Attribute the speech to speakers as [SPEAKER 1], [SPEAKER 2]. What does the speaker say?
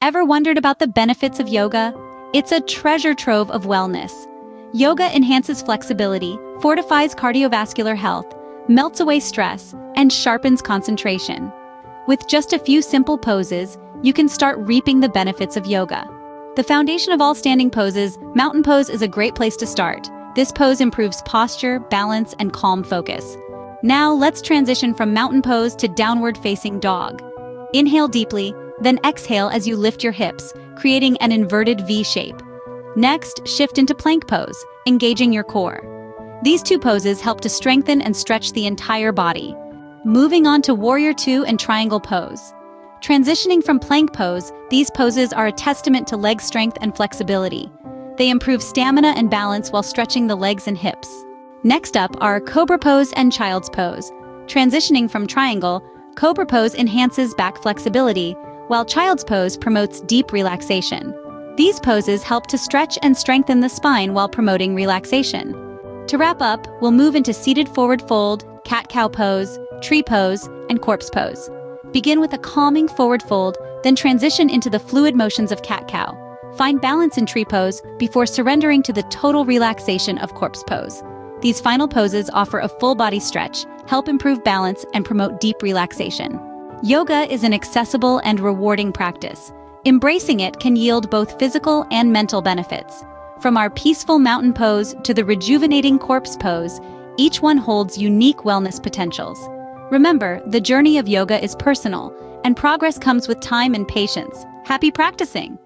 [SPEAKER 1] Ever wondered about the benefits of yoga? It's a treasure trove of wellness. Yoga enhances flexibility, fortifies cardiovascular health, melts away stress, and sharpens concentration. With just a few simple poses, you can start reaping the benefits of yoga. The foundation of all standing poses, mountain pose is a great place to start. This pose improves posture, balance, and calm focus. Now let's transition from mountain pose to downward facing dog. Inhale deeply, then exhale as you lift your hips, creating an inverted V shape. Next, shift into plank pose, engaging your core. These two poses help to strengthen and stretch the entire body. Moving on to warrior two and triangle pose. Transitioning from plank pose, these poses are a testament to leg strength and flexibility. They improve stamina and balance while stretching the legs and hips. Next up are cobra pose and child's pose. Transitioning from triangle, cobra pose enhances back flexibility, while child's pose promotes deep relaxation. These poses help to stretch and strengthen the spine while promoting relaxation. To wrap up, we'll move into seated forward fold, cat-cow pose, tree pose, and corpse pose. Begin with a calming forward fold, then transition into the fluid motions of cat-cow. Find balance in tree pose before surrendering to the total relaxation of corpse pose. These final poses offer a full body stretch, help improve balance, and promote deep relaxation. Yoga is an accessible and rewarding practice. Embracing it can yield both physical and mental benefits. From our peaceful mountain pose to the rejuvenating corpse pose, each one holds unique wellness potentials. Remember, the journey of yoga is personal, and progress comes with time and patience. Happy practicing!